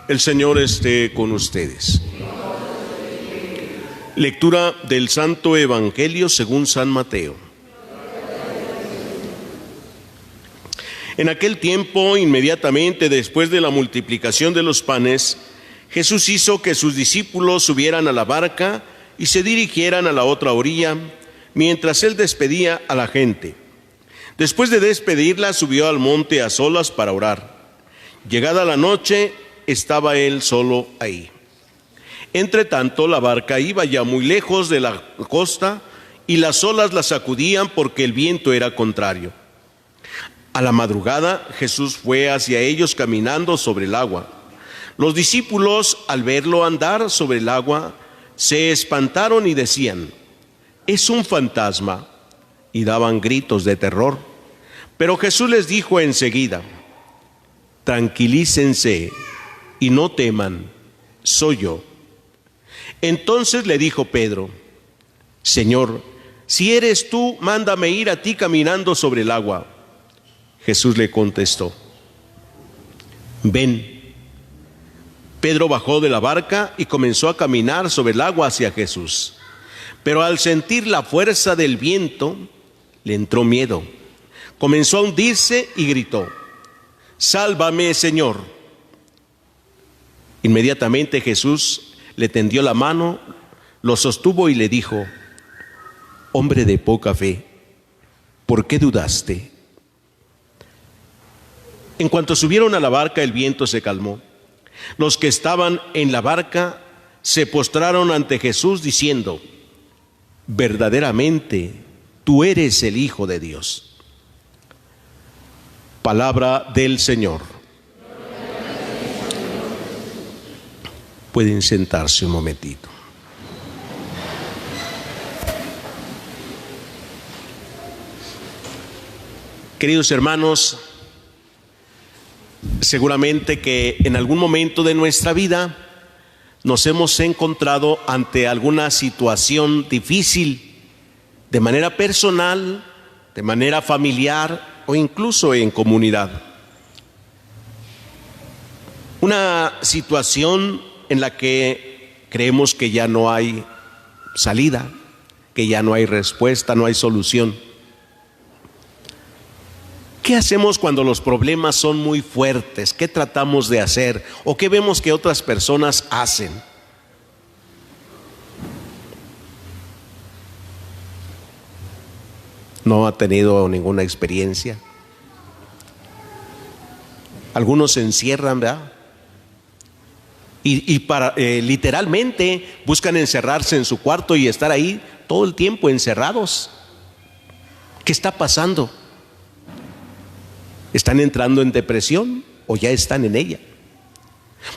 El Señor esté con ustedes. Lectura del Santo Evangelio según San Mateo. En aquel tiempo, inmediatamente después de la multiplicación de los panes, Jesús hizo que sus discípulos subieran a la barca y se dirigieran a la otra orilla, mientras él despedía a la gente. Después de despedirla, subió al monte a solas para orar. Llegada la noche, estaba él solo ahí. Entre tanto, la barca iba ya muy lejos de la costa y las olas la sacudían porque el viento era contrario. A la madrugada, Jesús fue hacia ellos caminando sobre el agua. Los discípulos, al verlo andar sobre el agua, se espantaron y decían: «Es un fantasma», y daban gritos de terror. Pero Jesús les dijo enseguida: «Tranquilícense y no teman, soy yo». Entonces le dijo Pedro: «Señor, si eres tú, mándame ir a ti caminando sobre el agua». Jesús le contestó: «Ven». Pedro bajó de la barca y comenzó a caminar sobre el agua hacia Jesús. Pero al sentir la fuerza del viento, le entró miedo. Comenzó a hundirse y gritó: «Sálvame, Señor». Inmediatamente Jesús le tendió la mano, lo sostuvo y le dijo: «Hombre de poca fe, ¿por qué dudaste?». En cuanto subieron a la barca, el viento se calmó. Los que estaban en la barca se postraron ante Jesús diciendo: «Verdaderamente, tú eres el Hijo de Dios». Palabra del Señor. Pueden sentarse un momentito. Queridos hermanos, seguramente que en algún momento de nuestra vida nos hemos encontrado ante alguna situación difícil, de manera personal, de manera familiar o incluso en comunidad. Una situación en la que creemos que ya no hay salida, que ya no hay respuesta, no hay solución. ¿Qué hacemos cuando los problemas son muy fuertes? ¿Qué tratamos de hacer? ¿O qué vemos que otras personas hacen? ¿No ha tenido ninguna experiencia? Algunos se encierran, ¿verdad? Y literalmente buscan encerrarse en su cuarto y estar ahí todo el tiempo encerrados. ¿Qué está pasando? ¿Están entrando en depresión o ya están en ella?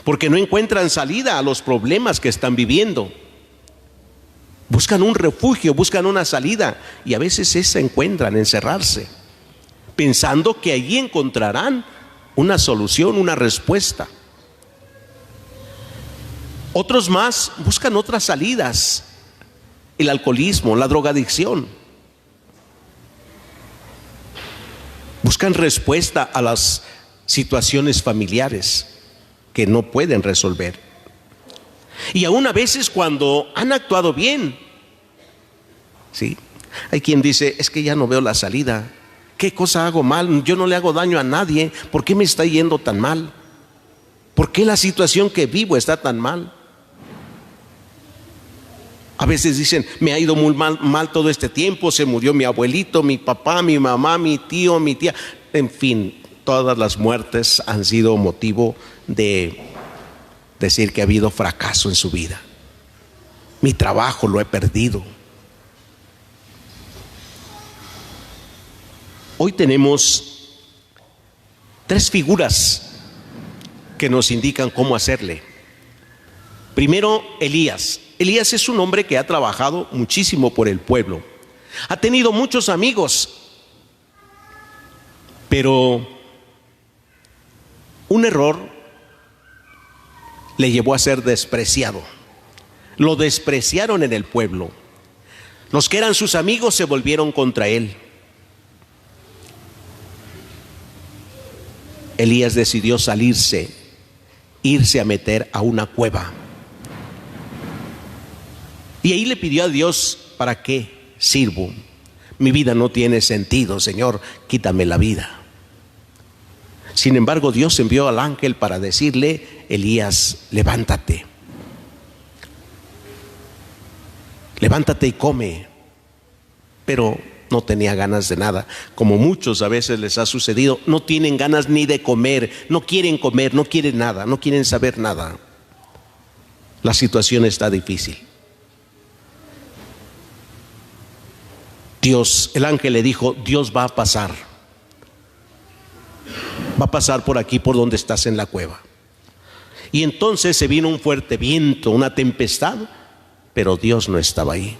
Porque no encuentran salida a los problemas que están viviendo. Buscan un refugio, buscan una salida, y a veces se encuentran encerrarse, pensando que allí encontrarán una solución, una respuesta. Otros más buscan otras salidas: el alcoholismo, la drogadicción. Buscan respuesta a las situaciones familiares que no pueden resolver. Y aún a veces cuando han actuado bien, ¿sí? Hay quien dice: es que ya no veo la salida. ¿Qué cosa hago mal? Yo no le hago daño a nadie. ¿Por qué me está yendo tan mal? ¿Por qué la situación que vivo está tan mal? A veces dicen: me ha ido muy mal todo este tiempo, se murió mi abuelito, mi papá, mi mamá, mi tío, mi tía. En fin, todas las muertes han sido motivo de decir que ha habido fracaso en su vida. Mi trabajo lo he perdido. Hoy tenemos tres figuras que nos indican cómo hacerle. Primero, Elías. Elías es un hombre que ha trabajado muchísimo por el pueblo. Ha tenido muchos amigos, pero un error le llevó a ser despreciado. Lo despreciaron en el pueblo. Los que eran sus amigos se volvieron contra él. Elías decidió salirse irse a meter a una cueva. Y ahí le pidió a Dios: ¿para qué sirvo? Mi vida no tiene sentido, Señor, quítame la vida. Sin embargo, Dios envió al ángel para decirle: Elías, levántate. Levántate y come. Pero no tenía ganas de nada. Como muchos a veces les ha sucedido, no tienen ganas ni de comer, no quieren nada, no quieren saber nada. La situación está difícil. El ángel le dijo: Dios va a pasar por aquí, por donde estás en la cueva. Y entonces se vino un fuerte viento, una tempestad, pero Dios no estaba ahí.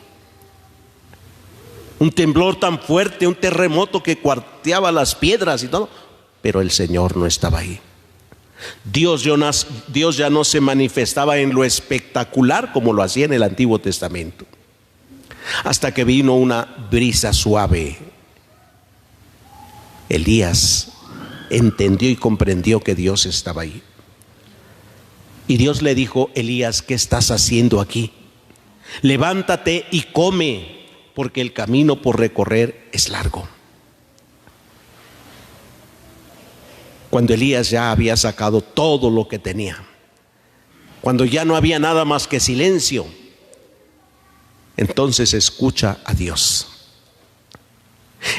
Un temblor tan fuerte, un terremoto que cuarteaba las piedras y todo, pero el Señor no estaba ahí. Dios ya no se manifestaba en lo espectacular como lo hacía en el Antiguo Testamento, hasta que vino una brisa suave. Elías entendió y comprendió que Dios estaba ahí. Y Dios le dijo: Elías, ¿qué estás haciendo aquí? Levántate y come, porque el camino por recorrer es largo. Cuando Elías ya había sacado todo lo que tenía, cuando ya no había nada más que silencio, entonces escucha a Dios.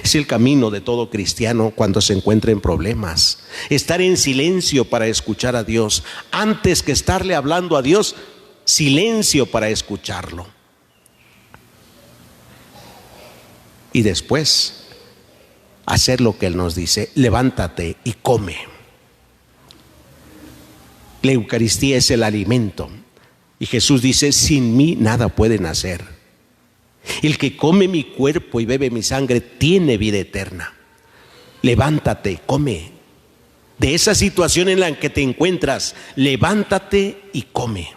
Es el camino de todo cristiano cuando se encuentra en problemas: estar en silencio para escuchar a Dios. Antes que estarle hablando a Dios, silencio para escucharlo. Y después hacer lo que Él nos dice: levántate y come. La Eucaristía es el alimento, y Jesús dice: sin mí nada pueden hacer. El que come mi cuerpo y bebe mi sangre tiene vida eterna. Levántate, come. De esa situación en la que te encuentras, levántate y come.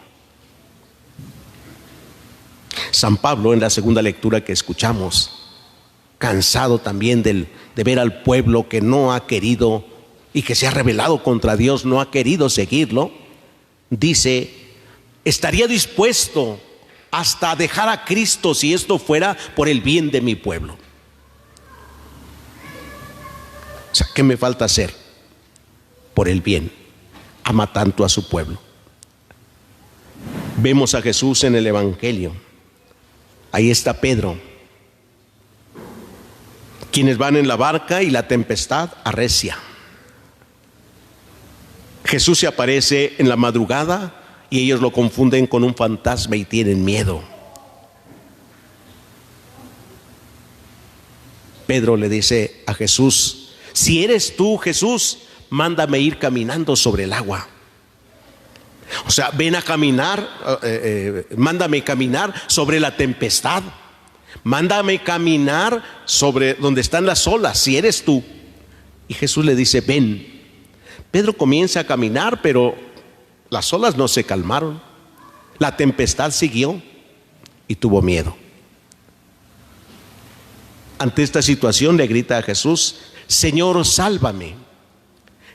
San Pablo, en la segunda lectura que escuchamos, cansado también de ver al pueblo que no ha querido y que se ha rebelado contra Dios, no ha querido seguirlo, dice: estaría dispuesto hasta dejar a Cristo si esto fuera por el bien de mi pueblo. O sea, ¿qué me falta hacer? Por el bien. Ama tanto a su pueblo. Vemos a Jesús en el Evangelio. Ahí está Pedro. Quienes van en la barca y la tempestad arrecia. Jesús se aparece en la madrugada y ellos lo confunden con un fantasma y tienen miedo. Pedro le dice a Jesús: si eres tú, Jesús, mándame ir caminando sobre el agua. O sea, ven a caminar, mándame caminar sobre la tempestad. Mándame caminar sobre donde están las olas, si eres tú. Y Jesús le dice: ven. Pedro comienza a caminar, pero las olas no se calmaron. La tempestad siguió y tuvo miedo. Ante esta situación le grita a Jesús: Señor, sálvame.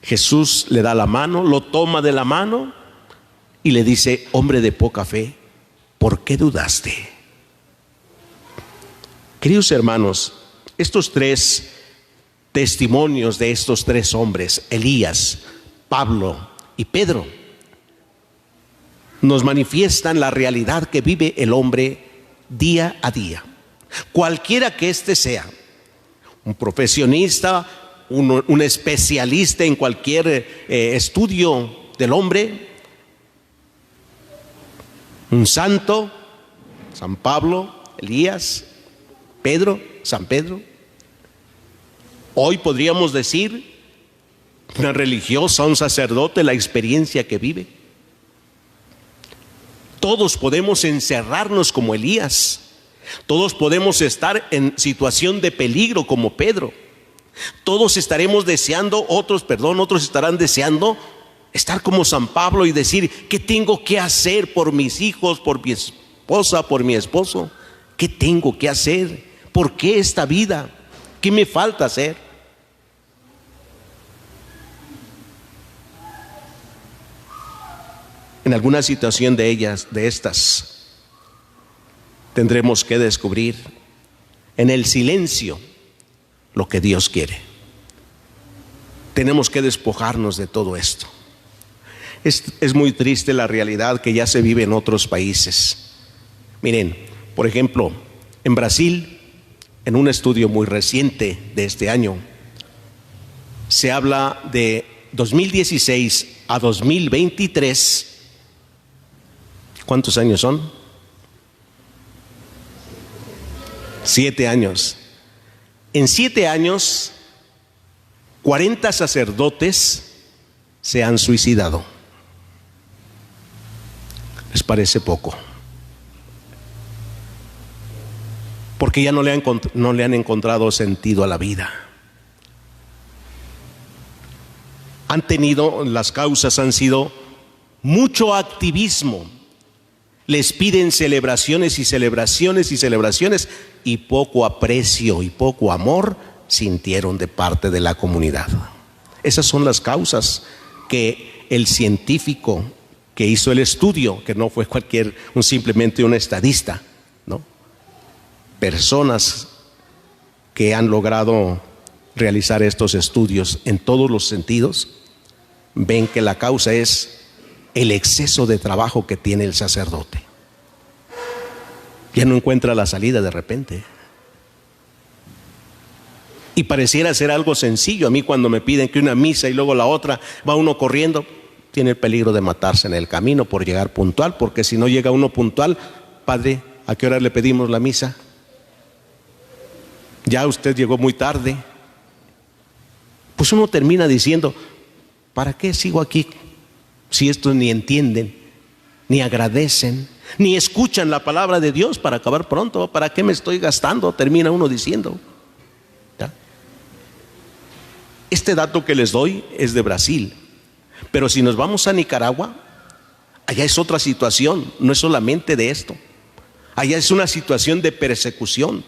Jesús le da la mano, lo toma de la mano y le dice: hombre de poca fe, ¿por qué dudaste? Queridos hermanos, estos tres testimonios de estos tres hombres, Elías, Pablo y Pedro, nos manifiestan la realidad que vive el hombre día a día. Cualquiera que éste sea, un profesionista, un especialista en cualquier estudio del hombre, un santo, San Pablo, Elías, Pedro, San Pedro. Hoy podríamos decir una religiosa, un sacerdote, la experiencia que vive. Todos podemos encerrarnos como Elías. Todos podemos estar en situación de peligro como Pedro. Todos estaremos deseando, otros estarán deseando estar como San Pablo y decir: ¿qué tengo que hacer por mis hijos, por mi esposa, por mi esposo? ¿Qué tengo que hacer? ¿Por qué esta vida? ¿Qué me falta hacer? En alguna situación de estas, tendremos que descubrir en el silencio lo que Dios quiere. Tenemos que despojarnos de todo esto. Es muy triste la realidad que ya se vive en otros países. Miren, por ejemplo, en Brasil, en un estudio muy reciente de este año, se habla de 2016 a 2023. ¿Cuántos años son? 7 años. En 7 años, 40 sacerdotes se han suicidado. ¿Les parece poco? Porque ya no le han encontrado sentido a la vida. Las causas han sido mucho activismo. Les piden celebraciones y celebraciones y celebraciones, y poco aprecio y poco amor sintieron de parte de la comunidad. Esas son las causas que el científico que hizo el estudio, que no fue simplemente un estadista, ¿no? Personas que han logrado realizar estos estudios en todos los sentidos, ven que la causa es el exceso de trabajo que tiene el sacerdote. Ya no encuentra la salida de repente. Y pareciera ser algo sencillo. A mí, cuando me piden que una misa y luego la otra, va uno corriendo, tiene el peligro de matarse en el camino por llegar puntual, porque si no llega uno puntual, padre, ¿a qué hora le pedimos la misa? Ya usted llegó muy tarde. Pues uno termina diciendo, ¿para qué sigo aquí si estos ni entienden, ni agradecen, ni escuchan la palabra de Dios para acabar pronto? ¿Para qué me estoy gastando? Termina uno diciendo. ¿Ya? Este dato que les doy es de Brasil, pero si nos vamos a Nicaragua, allá es otra situación, no es solamente de esto. Allá es una situación de persecución.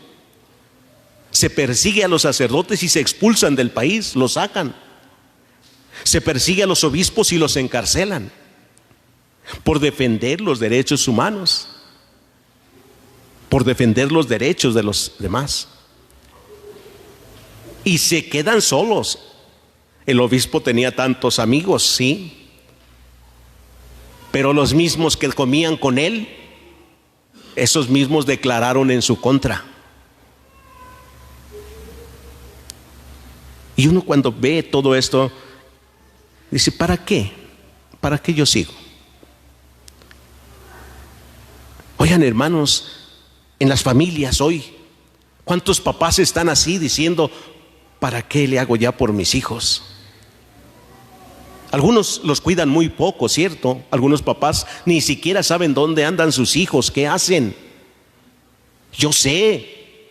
Se persigue a los sacerdotes y se expulsan del país, los sacan. Se persigue a los obispos y los encarcelan por defender los derechos humanos, por defender los derechos de los demás. Y se quedan solos. El obispo tenía tantos amigos, sí, pero los mismos que comían con él, esos mismos declararon en su contra. Y uno, cuando ve todo esto, dice, ¿para qué? ¿Para qué yo sigo? Oigan, hermanos, en las familias hoy, ¿cuántos papás están así diciendo, ¿para qué le hago ya por mis hijos? Algunos los cuidan muy poco, ¿cierto? Algunos papás ni siquiera saben dónde andan sus hijos, qué hacen. Yo sé,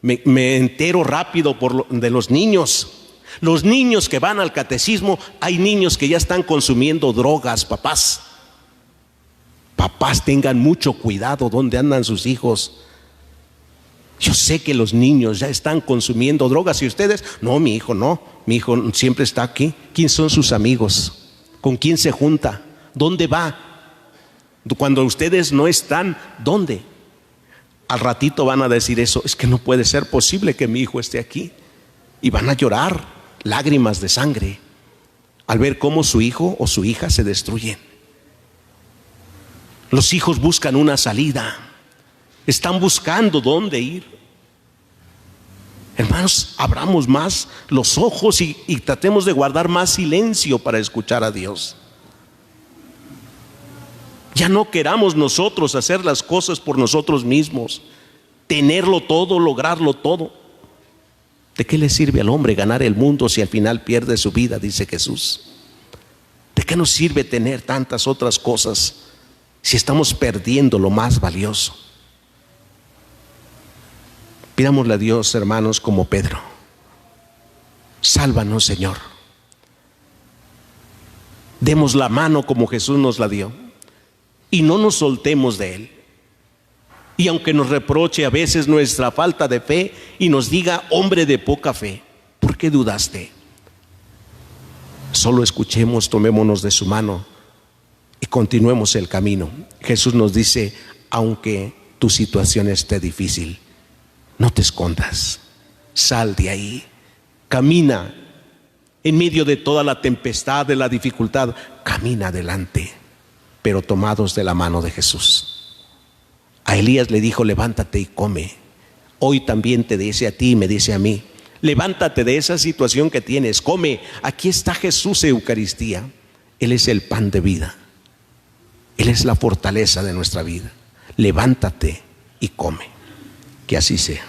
me entero rápido de los niños. Los niños que van al catecismo, hay niños que ya están consumiendo drogas, papás. Papás, tengan mucho cuidado dónde andan sus hijos. Yo sé que los niños ya están consumiendo drogas, y ustedes, no, mi hijo no, mi hijo siempre está aquí. ¿Quién son sus amigos? ¿Con quién se junta? ¿Dónde va? Cuando ustedes no están, ¿dónde? Al ratito van a decir eso, es que no puede ser posible que mi hijo esté aquí. Y van a llorar lágrimas de sangre al ver cómo su hijo o su hija se destruyen. Los hijos buscan una salida, están buscando dónde ir. Hermanos, abramos más los ojos y tratemos de guardar más silencio para escuchar a Dios. Ya no queramos nosotros hacer las cosas por nosotros mismos, tenerlo todo, lograrlo todo. ¿De qué le sirve al hombre ganar el mundo si al final pierde su vida? Dice Jesús. ¿De qué nos sirve tener tantas otras cosas si estamos perdiendo lo más valioso? Pidámosle a Dios, hermanos, como Pedro. Sálvanos, Señor. Demos la mano como Jesús nos la dio y no nos soltemos de Él. Y aunque nos reproche a veces nuestra falta de fe y nos diga, hombre de poca fe, ¿por qué dudaste? Solo escuchemos, tomémonos de su mano y continuemos el camino. Jesús nos dice, aunque tu situación esté difícil, no te escondas, sal de ahí, camina en medio de toda la tempestad, de la dificultad, camina adelante, pero tomados de la mano de Jesús. A Elías le dijo, levántate y come. Hoy también te dice a ti y me dice a mí, levántate de esa situación que tienes, come. Aquí está Jesús en Eucaristía. Él es el pan de vida. Él es la fortaleza de nuestra vida. Levántate y come. Que así sea.